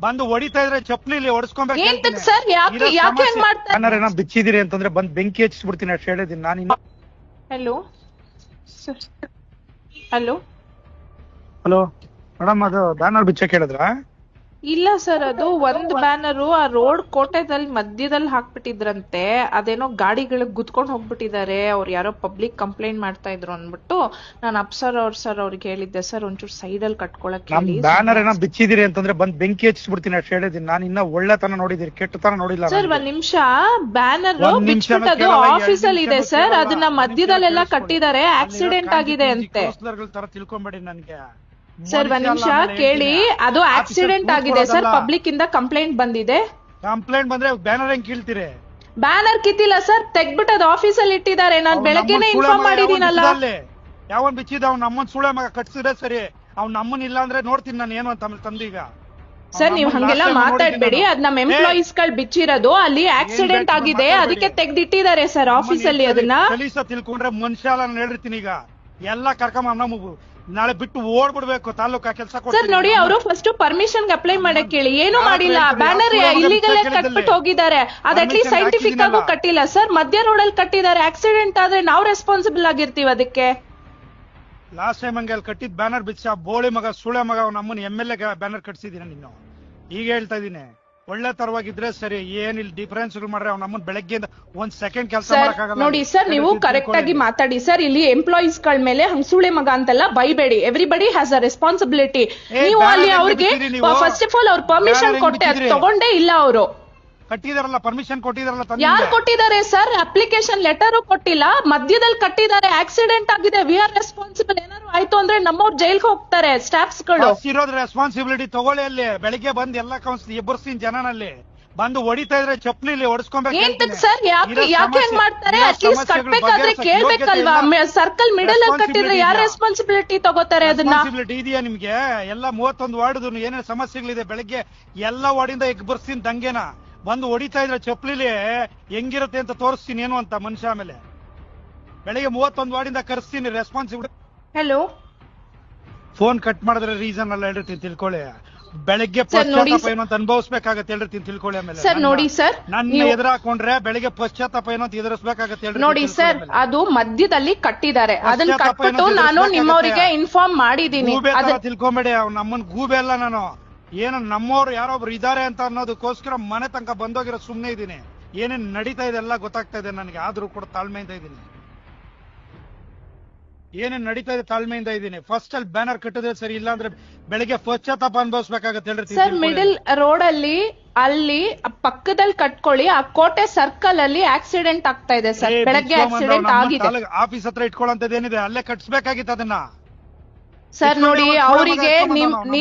ಬಂದು ಹೊಡಿತಾ ಇದ್ರೆ ಚಪ್ಲಿಲಿ ಹೊಡಿಸ್ಕೊಬೇಕು ಸರ್ ಯಾಕೆ ಮಾಡ್ತಾರೆ ಬಿಚ್ಚಿದಿರಿ ಅಂತಂದ್ರೆ ಬಂದ್ ಬೆಂಕಿ ಹಚ್ಚಿಸ್ಬಿಡ್ತೀನಿ ಅಷ್ಟು ಹೇಳಿದೀನಿ ನಾನು. ಹಲೋ ಹಲೋ ಹಲೋ ಮೇಡಮ್, ಅದು ಬ್ಯಾನರ್ ಬಿಚ್ಚಕ್ ಹೇಳಿದ್ರ? ಇಲ್ಲ ಸರ್, ಅದು ಒಂದ್ ಬ್ಯಾನರು ಆ ರೋಡ್ ಕೋಟೆದಲ್ಲಿ ಮಧ್ಯದಲ್ಲಿ ಹಾಕ್ಬಿಟ್ಟಿದ್ರಂತೆ. ಅದೇನೋ ಗಾಡಿಗಳಿಗೆ ಗುದ್ಕೊಂಡ್ ಹೋಗ್ಬಿಟ್ಟಿದ್ದಾರೆ, ಅವ್ರು ಯಾರೋ ಪಬ್ಲಿಕ್ ಕಂಪ್ಲೇಂಟ್ ಮಾಡ್ತಾ ಇದ್ರು ಅನ್ಬಿಟ್ಟು ನಾನು ಅಪ್ಸರ್ ಅವ್ರಿಗೆ ಹೇಳಿದ್ದೆ, ಸರ್ ಒಂಚೂರು ಸೈಡ್ ಅಲ್ಲಿ ಕಟ್ಕೊಳಕ್ ಹೇಳಿ. ಬ್ಯಾನರ್ ಏನೋ ಬಿಚ್ಚಿದಿರಿ ಅಂತಂದ್ರೆ ಬಂದ್ ಬೆಂಕಿ ಹಚ್ಚಿಸ್ಬಿಡ್ತೀನಿ ಅಷ್ಟು ಹೇಳಿದೀನಿ ನಾನು. ಇನ್ನ ಒಳ್ಳೆತನ ನೋಡಿದಿರಿ, ಕೆಟ್ಟತನ ನೋಡಿಲ್ಲ ಸರ್. ಒಂದ್ ನಿಮಿಷ, ಬ್ಯಾನರ್ ಬಿಚ್ಬಿಟ್ಟದು ಆಫೀಸ್ ಅಲ್ಲಿ ಇದೆ ಸರ್, ಅದನ್ನ ಮಧ್ಯದಲ್ಲೆಲ್ಲ ಕಟ್ಟಿದ್ದಾರೆ, ಆಕ್ಸಿಡೆಂಟ್ ಆಗಿದೆ ಅಂತೆ. ತರ ತಿಳ್ಕೊಂಬೇಡಿ ನನ್ಗೆ ಸರ್. ಒಂದ್ ನಿಮಿಷ ಕೇಳಿ, ಅದು ಆಕ್ಸಿಡೆಂಟ್ ಆಗಿದೆ ಸರ್, ಪಬ್ಲಿಕ್ ಇಂದ ಕಂಪ್ಲೇಂಟ್ ಬಂದಿದೆ. ಕಂಪ್ಲೇಂಟ್ ಬಂದ್ರೆ ಬ್ಯಾನರ್ ಹೆಂಗ್ ಕೀಳ್ತೀರಿ? ಬ್ಯಾನರ್ ಕಿತ್ತಿಲ್ಲ ಸರ್, ತೆಗ್ಬಿಟ್ಟು ಅದು ಆಫೀಸ್ ಅಲ್ಲಿ ಇಟ್ಟಿದ್ದಾರೆ. ನಾನ್ ಬೆಳಗ್ಗೆನೆ ಇನ್ಫಾರ್ಮ್ ಮಾಡಿದೀನಲ್ಲ. ಯಾವನ್ ಬಿಚ್ಚಿದ ಅವ್ನ ನಮ್ಮನ್ ಸುಳೆ ಮಗ ಕಟ್ಸಿದ್ರೆ ಸರಿ, ಅವ್ನ ನಮ್ಮನ್ ಇಲ್ಲ ಅಂದ್ರೆ ನೋಡ್ತೀನಿ ನಾನು ಏನು ಅಂತ ತಂದೀಗ. ಸರ್ ನೀವ್ ಹಂಗೆಲ್ಲ ಮಾತಾಡ್ಬೇಡಿ, ಅದ್ ನಮ್ ಎಂಪ್ಲಾಯೀಸ್ ಗಳು ಬಿಚ್ಚಿರೋದು, ಅಲ್ಲಿ ಆಕ್ಸಿಡೆಂಟ್ ಆಗಿದೆ, ಅದಕ್ಕೆ ತೆಗ್ದಿಟ್ಟಿದ್ದಾರೆ ಸರ್ ಆಫೀಸ್ ಅಲ್ಲಿ. ಅದನ್ನ ಕಲೀಸ ತಿಳ್ಕೊಂಡ್ರೆ ಮನುಷ್ಯ ಅಲ್ಲ ನಾನು ಹೇಳಿರ್ತೀನಿ. ಈಗ ಎಲ್ಲ ಕರ್ಕೊಂಡ್ ನಮ್ಮ ನಾಳೆ ಬಿಟ್ಟು ಓಡ್ಬಿಡ್ಬೇಕು ತಾಲೂಕಾ ಕೆಲಸ. ಸರ್ ನೋಡಿ, ಅವರು ಫಸ್ಟ್ ಪರ್ಮಿಷನ್ ಅಪ್ಲೈ ಮಾಡಕ್ ಹೇಳಿ, ಏನು ಮಾಡಿಲ್ಲ. ಬ್ಯಾನರ್ ಇಲ್ಲಿಗಲ್ ಕಟ್ಬಿಟ್ಟು ಹೋಗಿದ್ದಾರೆ, ಅದ್ ಅಟ್ಲೀಸ್ಟ್ ಸೈಂಟಿಫಿಕ್ ಆಗು ಕಟ್ಟಿಲ್ಲ ಸರ್. ಮಧ್ಯ ರೋಡ್ ಅಲ್ಲಿ ಕಟ್ಟಿದ್ದಾರೆ, ಆಕ್ಸಿಡೆಂಟ್ ಆದ್ರೆ ನಾವು ರೆಸ್ಪಾನ್ಸಿಬಲ್ ಆಗಿರ್ತೀವಿ ಅದಕ್ಕೆ. ಲಾಸ್ಟ್ ಟೈಮ್ ಹಂಗೆ ಅಲ್ಲಿ ಕಟ್ಟಿದ್ ಬ್ಯಾನರ್ ಬಿಚ್ಚ ಬೋಳಿ ಮಗ ಸುಳೆ ಮಗ ನಮ್ಮನ್ನ MLA ಬ್ಯಾನರ್ ಕಟ್ಸಿದೀನಿ ನೀನು. ಈಗ ಹೇಳ್ತಾ ಇದೀನಿ, ಒಳ್ಳೆ ತರವಾಗಿದ್ರೆ ಸರಿ, ಏನಿಲ್ಲ ಡಿಫರೆನ್ಸ್ ಮಾಡ್ರೆ ಅವ್ನ ನಮ್ಮನ್ನ ಬೆಳಗ್ಗೆಯಿಂದ ಒಂದ್ ಸೆಕೆಂಡ್ ಕೆಲಸ ಮಾಡಕ್ಕಾಗಲ್ಲ. ನೋಡಿ ಸರ್, ನೀವು ಕರೆಕ್ಟ್ ಆಗಿ ಮಾತಾಡಿ ಸರ್. ಇಲ್ಲಿ ಎಂಪ್ಲಾಯೀಸ್ ಗಳ ಮೇಲೆ ಹಂಗ್ ಸುಳೆ ಮಗ ಅಂತೆಲ್ಲ ಬೈಬೇಡಿ. Everybody has a responsibility. ನೀವು ಅಲ್ಲಿ ಅವ್ರಿಗೆ ಫಸ್ಟ್ ಆಫ್ ಆಲ್ ಅವ್ರ ಪರ್ಮಿಷನ್ ಕೊಟ್ಟೆ, ಅದು ತಗೊಂಡೇ ಇಲ್ಲ ಅವರು. ಕಟ್ಟಿದಾರಲ್ಲ, ಪರ್ಮಿಷನ್ ಕೊಟ್ಟಿದಾರಲ್ಲ. ಯಾರು ಕೊಟ್ಟಿದ್ದಾರೆ ಸರ್? ಅಪ್ಲಿಕೇಶನ್ ಲೆಟರ್ ಕೊಟ್ಟಿಲ್ಲ, ಮಧ್ಯದಲ್ಲಿ ಕಟ್ಟಿದ್ದಾರೆ. ಆಕ್ಸಿಡೆಂಟ್ ಆಗಿದೆ, ವಿ ಆರ್ ರೆಸ್ಪಾನ್ಸಿಬಲ್. ಏನಾದ್ರು ಆಯ್ತು ಅಂದ್ರೆ ನಮ್ಮವ್ರು ಜೈಲ್ಗೆ ಹೋಗ್ತಾರೆ ಸ್ಟಾಫ್ಸ್ ಗಳು. ಇರೋದ್ ರೆಸ್ಪಾನ್ಸಿಬಿಲಿಟಿ ತಗೊಳ್ಳಿ. ಅಲ್ಲಿ ಬೆಳಿಗ್ಗೆ ಬಂದ್ ಎಲ್ಲ ಕೌನ್ಸಿಲ್ ಎಬ್ಬರ್ಸ್ತೀನಿ ಜನನಲ್ಲಿ, ಬಂದು ಹೊಡಿತಾ ಇದ್ರೆ ಚಪ್ಲಿಲಿ ಹೊಡಿಸ್ಕೊಬೇಕು ಸರ್. ಯಾಕೆ ಮಾಡ್ತಾರೆ? ಅಟ್ಲೀಸ್ಟ್ ಕಟ್ಬೇಕಾದ್ರೆ ಕೇಳ್ಬೇಕಲ್ವಾ? ಸರ್ಕಲ್ ಮಿಡಲ್ ಅಲ್ಲಿ ಕಟ್ಟಿದ್ರೆ ಯಾರು ರೆಸ್ಪಾನ್ಸಿಬಿಲಿಟಿ ತಗೋತಾರೆ? ಅದನ್ನ ಇದೆಯಾ ನಿಮ್ಗೆ? ಎಲ್ಲ 31 ವಾರ್ಡ್ ಏನೇನು ಸಮಸ್ಯೆಗಳಿದೆ, ಬೆಳಿಗ್ಗೆ ಎಲ್ಲ ವಾರ್ಡಿಂದ ಎಬ್ಬರ್ಸ್ತೀನಿ ದಂಗೆನ. ಬಂದು ಹೊಡಿತಾ ಇದ್ರೆ ಚಪ್ಲಿಲಿ ಹೆಂಗಿರುತ್ತೆ ಅಂತ ತೋರಿಸ್ತೀನಿ ಏನು ಅಂತ ಮನುಷ್ಯ. ಆಮೇಲೆ ಬೆಳಿಗ್ಗೆ 31 ವಾರ್ಡಿಂದ ಕರೆಸ್ತೀನಿ ರೆಸ್ಪಾನ್ಸಿಬಿಲಿಟಿ. ಹಲೋ, ಫೋನ್ ಕಟ್ ಮಾಡಿದ್ರೆ ರೀಸನ್ ಅಲ್ಲ ಹೇಳಿರ್ತೀನಿ ತಿಳ್ಕೊಳ್ಳಿ. ಬೆಳಿಗ್ಗೆ ಪಶ್ಚಾತ್ತಾಪ ಏನೋ ಅಂತ ಅನುಭವಿಸ್ಬೇಕಾಗತ್ತೆ ಹೇಳಿರ್ತೀನಿ ತಿಳ್ಕೊಳ್ಳಿ. ಆಮೇಲೆ ಸರ್ ನೋಡಿ ಸರ್, ನನ್ನ ಎದುರು ಹಾಕೊಂಡ್ರೆ ಬೆಳಿಗ್ಗೆ ಪಶ್ಚಾತ್ತಾಪ ಏನೋ ಅಂತ ಎದುರಿಸ್ಬೇಕಾಗತ್ತೆ ನೋಡಿ ಸರ್. ಅದು ಮಧ್ಯದಲ್ಲಿ ಕಟ್ಟಿದ್ದಾರೆ, ಅದನ್ನ ಕಟ್ಬಿಟ್ಟು ನಾನು ನಿಮ್ಮವರಿಗೆ ಇನ್ಫಾರ್ಮ್ ಮಾಡಿದೀನಿ. ತಿಳ್ಕೊಂಬೇಡಿ, ಅವ್ನ ನಮ್ಮನ್ ಗೂಬೆ ಅಲ್ಲ ನಾನು. ಏನು ನಮ್ಮವ್ರು ಯಾರೊಬ್ರು ಇದಾರೆ ಅಂತ ಅನ್ನೋದಕ್ಕೋಸ್ಕರ ಮನೆ ತನಕ ಬಂದೋಗಿರೋ ಸುಮ್ನೆ ಇದೀನಿ. ಏನೇನ್ ನಡೀತಾ ಇದೆ ಎಲ್ಲ ಗೊತ್ತಾಗ್ತಾ ಇದೆ ನನಗೆ, ಆದ್ರೂ ಕೂಡ ತಾಳ್ಮೆಯಿಂದ ಇದೀನಿ. ಏನೇನ್ ನಡೀತಾ ಇದೆ ತಾಳ್ಮೆಯಿಂದ ಇದೀನಿ. ಫಸ್ಟ್ ಅಲ್ಲಿ ಬ್ಯಾನರ್ ಕಟ್ಟಿದ್ರೆ ಸರಿ, ಇಲ್ಲ ಅಂದ್ರೆ ಬೆಳಿಗ್ಗೆ ಪಶ್ಚಾತ್ತಾಪ ಅನುಭವಿಸ್ಬೇಕಾಗತ್ತೆ ಹೇಳ್ರಿ ಸರ್. ಮಿಡಲ್ ರೋಡ್ ಅಲ್ಲಿ ಪಕ್ಕದಲ್ಲಿ ಕಟ್ಕೊಳ್ಳಿ. ಆ ಕೋಟೆ ಸರ್ಕಲ್ ಅಲ್ಲಿ ಆಕ್ಸಿಡೆಂಟ್ ಆಗ್ತಾ ಇದೆ ಸರ್, ಬೆಳಗ್ಗೆ ಆಕ್ಸಿಡೆಂಟ್ ಆಗಿದೆ. ಆಫೀಸ್ ಹತ್ರ ಇಟ್ಕೊಳ್ಳೋಂತದ್ದೇನಿದೆ ಅಲ್ಲೇ ಕಟ್ಸ್ಬೇಕಾಗಿತ್ತು ಅದನ್ನ. ಸರ್ ನೋಡಿ, ಅವರಿಗೆ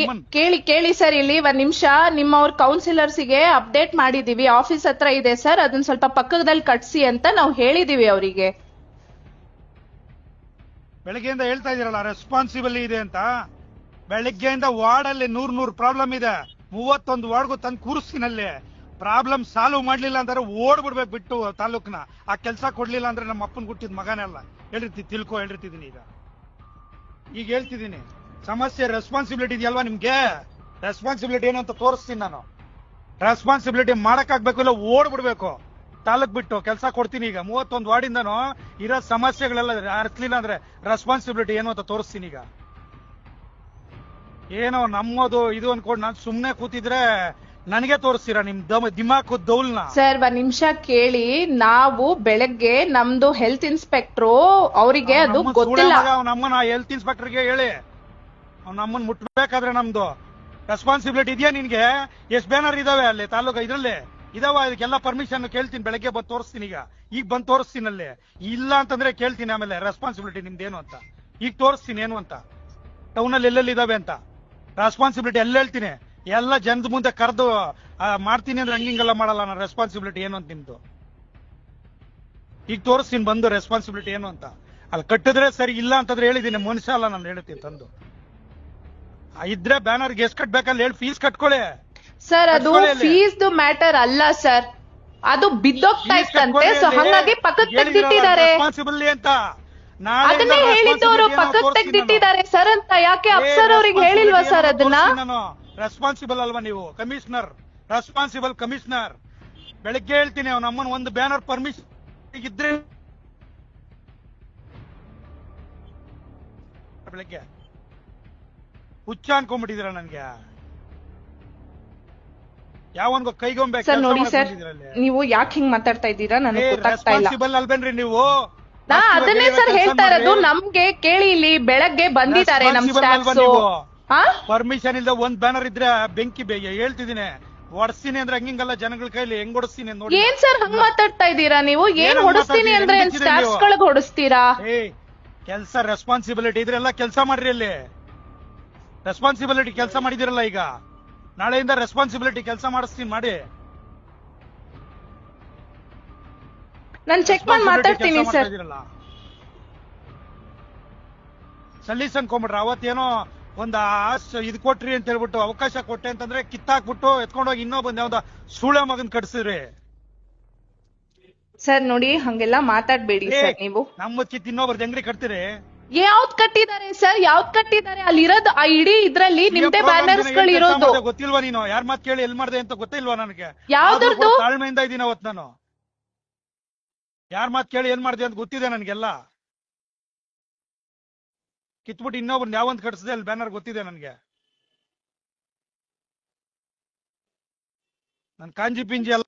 ಕೇಳಿ ಸರ್, ಇಲ್ಲಿ ಒಂದ್ ನಿಮಿಷ. ನಿಮ್ಮವ್ರ ಕೌನ್ಸಿಲರ್ಸ್ ಗೆ ಅಪ್ಡೇಟ್ ಮಾಡಿದೀವಿ, ಆಫೀಸ್ ಹತ್ರ ಇದೆ ಸರ್, ಅದನ್ನ ಸ್ವಲ್ಪ ಪಕ್ಕದಲ್ಲಿ ಕಟ್ಸಿ ಅಂತ ನಾವು ಹೇಳಿದೀವಿ ಅವರಿಗೆ. ಬೆಳಗ್ಗೆಯಿಂದ ಹೇಳ್ತಾ ಇದೀರಲ್ಲ ರೆಸ್ಪಾನ್ಸಿಬಲ್ ಇದೆ ಅಂತ. ಬೆಳಗ್ಗೆಯಿಂದ ವಾರ್ಡ್ ಅಲ್ಲಿ 100 ಪ್ರಾಬ್ಲಮ್ ಇದೆ. 31 ವಾರ್ಡ್ಗೂ ತಂದು ಕೂರಿಸ್ತೀನಲ್ಲಿ. ಪ್ರಾಬ್ಲಮ್ ಸಾಲ್ವ್ ಮಾಡ್ಲಿಲ್ಲ ಅಂದ್ರೆ ಓಡ್ಬಿಡ್ಬೇಕು ಬಿಟ್ಟು ತಾಲೂಕ್ನ. ಆ ಕೆಲಸ ಕೊಡ್ಲಿಲ್ಲ ಅಂದ್ರೆ ನಮ್ಮ ಅಪ್ಪನ್ ಹುಟ್ಟಿದ ಮಗನೆಲ್ಲ ಹೇಳಿರ್ತಿದ್ದೀನಿ. ಈಗ ಹೇಳ್ತಿದ್ದೀನಿ, ಸಮಸ್ಯೆ ರೆಸ್ಪಾನ್ಸಿಬಿಲಿಟಿ ಇದೆಯಲ್ವಾ ನಿಮ್ಗೆ? ರೆಸ್ಪಾನ್ಸಿಬಿಲಿಟಿ ಏನು ಅಂತ ತೋರಿಸ್ತೀನಿ ನಾನು. ರೆಸ್ಪಾನ್ಸಿಬಿಲಿಟಿ ಮಾಡಕ್ಕಾಗ್ಬೇಕು, ಇಲ್ಲ ಓಡ್ಬಿಡ್ಬೇಕು ತಾಲೂಕ್ ಬಿಟ್ಟು. ಕೆಲಸ ಕೊಡ್ತೀನಿ. ಈಗ 31 ವಾರ್ಡಿಂದನೂ ಇರೋ ಸಮಸ್ಯೆಗಳೆಲ್ಲ ಅರ್ಥಲಿಲ್ಲ ಅಂದ್ರೆ ರೆಸ್ಪಾನ್ಸಿಬಿಲಿಟಿ ಏನು ಅಂತ ತೋರಿಸ್ತೀನಿ. ಈಗ ಏನೋ ನಮ್ಮದು ಇದು ಅನ್ಕೊಂಡು ನಾನು ಸುಮ್ನೆ ಕೂತಿದ್ರೆ ನನಗೆ ತೋರಿಸ್ತೀರಾ ನಿಮ್ ದಿಮಾಕು ದೌಲ್ನ? ಸರ್ ಒಂದ್ ನಿಮಿಷ ಕೇಳಿ. ನಾವು ಬೆಳಗ್ಗೆ ನಮ್ದು ಹೆಲ್ತ್ ಇನ್ಸ್ಪೆಕ್ಟ್ರು ಅವರಿಗೆ ಅದು ಗೊತ್ತಿಲ್ಲ. ನಮ್ಮನ್ನ ಹೆಲ್ತ್ ಇನ್ಸ್ಪೆಕ್ಟರ್ಗೆ ಹೇಳಿ, ನಮ್ಮನ್ನ ಮುಟ್ಬೇಕಾದ್ರೆ ನಮ್ದು ರೆಸ್ಪಾನ್ಸಿಬಿಲಿಟಿ ಇದೆಯಾ ನಿನ್ಗೆ? ಎಷ್ಟು ಬ್ಯಾನರ್ ಇದಾವೆ ಅಲ್ಲಿ ತಾಲೂಕು ಇದ್ರಲ್ಲಿ ಇದಾವ? ಇದಕ್ಕೆಲ್ಲ ಪರ್ಮಿಷನ್ ಕೇಳ್ತೀನಿ, ಬೆಳಗ್ಗೆ ಬಂದು ತೋರಿಸ್ತೀನಿ. ಈಗ ಬಂದು ತೋರಿಸ್ತೀನಿ. ಅಲ್ಲಿ ಇಲ್ಲ ಅಂತಂದ್ರೆ ಕೇಳ್ತೀನಿ ಆಮೇಲೆ ರೆಸ್ಪಾನ್ಸಿಬಿಲಿಟಿ ನಿಮ್ದೇನು ಅಂತ. ಈಗ ತೋರಿಸ್ತೀನಿ ಏನು ಅಂತ, ಟೌನಲ್ಲಿ ಎಲ್ಲೆಲ್ಲಿ ಇದಾವೆ ಅಂತ ರೆಸ್ಪಾನ್ಸಿಬಿಲಿಟಿ ಎಲ್ಲ ಹೇಳ್ತೀನಿ. ಎಲ್ಲ ಜನದ ಮುಂದೆ ಕರೆದು ಮಾಡ್ತೀನಿ ಅಂದ್ರೆ ಹಂಗಿಂಗೆಲ್ಲ ಮಾಡಲ್ಲ ನಾನು. ರೆಸ್ಪಾನ್ಸಿಬಿಲಿಟಿ ಏನು ಅಂತ ನಿಮ್ದು ಈಗ ತೋರಿಸ್ತೀನಿ ಬಂದು ರೆಸ್ಪಾನ್ಸಿಬಿಲಿಟಿ ಏನು ಅಂತ. ಅಲ್ಲಿ ಕಟ್ಟಿದ್ರೆ ಸರಿ, ಇಲ್ಲ ಅಂತಂದ್ರೆ ಹೇಳಿದ್ದೀನಿ ಮನುಷ್ಯ ಅಲ್ಲ ನಾನು ಹೇಳ್ತೀನಿ ತಂದು. ಇದ್ರೆ ಬ್ಯಾನರ್ಗೆ ಎಷ್ಟು ಕಟ್ಬೇಕಲ್ಲ ಹೇಳಿ ಫೀಸ್ ಕಟ್ಕೊಳ್ಳಿ ಸರ್. ಅದು ಫೀಸ್ ಮ್ಯಾಟರ್ ಅಲ್ಲ ಸರ್, ಅದು ಬಿದ್ದೋಗ್ತಾ ಇತ್ತಂತೆ, ಸೊ ಹಂಗಾಗಿ ಪಕ್ಕಕ್ಕೆ ತೆಗ್ದಿಟ್ಟಿದ್ದಾರೆ ಅಂತ. ಅದನ್ನೇ ಹೇಳಿದ್ದವರು ಪಕ್ಕಕ್ಕೆ ತೆಗ್ದಿಟ್ಟಿದ್ದಾರೆ ಸರ್ ಅಂತ. ಯಾಕೆ ಅಫ್ಸರ್ ಅವ್ರಿಗೆ ಹೇಳಿಲ್ವಾ ಸರ್ ಅದನ್ನ? ರೆಸ್ಪಾನ್ಸಿಬಲ್ ಅಲ್ವಾ ನೀವು? Commissioner, responsible commissioner. ಬೆಳಗ್ಗೆ ಹೇಳ್ತೀನಿ ಅವ್ನ ಅಮ್ಮನ ಒಂದು ಬ್ಯಾನರ್ ಪರ್ಮಿಷನ್ ಇದ್ರೆ ಬೆಳಗ್ಗೆ ಹುಚ್ಚ ಅನ್ಕೊಂಡ್ಬಿಟ್ಟಿದ್ದೀರ ನನ್ಗೆ. ಯಾವನ್ಗೋ ಕೈಗೊಂಬೆ ಸರ್ ನೋಡಿ ಸರ್, ನೀವು ಯಾಕೆ ಹಿಂಗ್ ಮಾತಾಡ್ತಾ ಇದ್ದೀರಾ ನನಗೆ ಗೊತ್ತಾಗ್ತಾ ಇಲ್ಲ. ರೆಸ್ಪಾನ್ಸಿಬಲ್ ಅಲ್ವೇನ್ರಿ ನೀವು? ನಾ ಅದನ್ನೇ ಸರ್ ಹೇಳ್ತಾ ಇರೋದು. ನಮ್ಗೆ ಕೇಳಿ, ಇಲ್ಲಿ ಬೆಳಗ್ಗೆ ಬಂದಿದ್ದಾರೆ ನಮ್ ಸ್ಟಾಫ್ಸ್. ಪರ್ಮಿಷನ್ ಇಲ್ದ ಒಂದ್ ಬ್ಯಾನರ್ ಇದ್ರೆ ಬೆಂಕಿ ಹೇಳ್ತಿದ್ದೀನಿ, ಹೊಡ್ಸ್ತೀನಿ ಅಂದ್ರೆ ಹಂಗಿಂಗಲ್ಲ, ಜನಗಳ ಕೈಲಿ ಹೆಂಗ್ ಹೊಡಿಸ್ತೀನಿ ನೋಡಿ. ಏನ್ ಸರ್ ಹಂಗ್ ಮಾತಾಡ್ತಾ ಇದ್ದೀರಾ ನೀವು? ಏನ್ ಹೊಡಿಸ್ತೀನಿ ಅಂದ್ರೆ ಸ್ಟಾಫ್ಸ್ ಗಳಿಗೆ ಹೊಡಿಸ್ತೀರಾ? ಕೆಲ್ಸ ರೆಸ್ಪಾನ್ಸಿಬಿಲಿಟಿ ಇದ್ರೆಲ್ಲ ಕೆಲಸ ಮಾಡ್ರಿ. ಅಲ್ಲಿ ರೆಸ್ಪಾನ್ಸಿಬಿಲಿಟಿ ಕೆಲಸ ಮಾಡಿದಿರಲ್ಲ, ಈಗ ನಾಳೆಯಿಂದ ರೆಸ್ಪಾನ್ಸಿಬಿಲಿಟಿ ಕೆಲಸ ಮಾಡಿಸ್ತೀನಿ ಮಾಡಿ. ನಾನು ಚೆಕ್ ಮಾಡಿ ಮಾತಾಡ್ತೀನಿ ಸರ್. ಸಲೀಸ್ ಅನ್ಕೊಂಡ್ಬಿಟ್ರೆ ಅವತ್ತೇನೋ ಒಂದ್ ಇದ್ ಕೊಟ್ರಿ ಅಂತ ಹೇಳ್ಬಿಟ್ಟು, ಅವಕಾಶ ಕೊಟ್ಟೆ ಅಂತಂದ್ರೆ ಕಿತ್ತಾಕ್ಬಿಟ್ಟು ಎತ್ಕೊಂಡೋಗಿ ಇನ್ನೊಬ್ಬಂದ್ ಯಾವ್ದ ಸೂಳೆ ಮಗನ್ ಕಟ್ಸಿದ್ರಿ. ಸರ್ ನೋಡಿ, ಹಂಗೆಲ್ಲ ಮಾತಾಡ್ಬೇಡಿ ಸರ್ ನೀವು. ನಮ್ಮ ಕಿತ್ ಇನ್ನೊಬ್ರದ್ದು ಹೆಂಗ್ರಿ ಕಟ್ತೀರಿ? ಯಾವ್ದ್ ಕಟ್ಟಿದ್ದಾರೆ ಸರ್? ಯಾವ್ದ್ ಕಟ್ಟಿದ್ದಾರೆ? ಅಲ್ಲಿರೋದು ಆ ಇಡೀ ಇದ್ರಲ್ಲಿ ನಿಮ್ದೇ ಬ್ಯಾನರ್ಸ್ ಗಳು ಇರೋದು. ಗೊತ್ತಿಲ್ವಾ ನೀನು? ಯಾರ್ ಮಾತ್ ಕೇಳಿ ಎಲ್ ಮಾಡ್ದೆ ಅಂತ ಗೊತ್ತಿಲ್ವಾ ನನಗೆ? ಯಾವ್ದ್ರದ್ದು? ತಾಳ್ಮೆಯಿಂದ ಇದೀನಿ ಅವತ್ ನಾನು. ಯಾರ್ ಮಾತ್ ಕೇಳಿ ಏನ್ ಮಾಡ್ದೆ ಅಂತ ಗೊತ್ತಿದೆ ನನ್ಗೆಲ್ಲ. ಕಿತ್ಬಿಟ್ಟು ಇನ್ನೊಬ್ರು ಯಾವಂತ ಕಟ್ಸಿದೆ ಅಲ್ಲಿ ಬ್ಯಾನರ್ ಗೊತ್ತಿದೆ ನನ್ಗೆ. ನನ್ ಕಾಂಜಿ ಪಿಂಜಿ ಎಲ್ಲ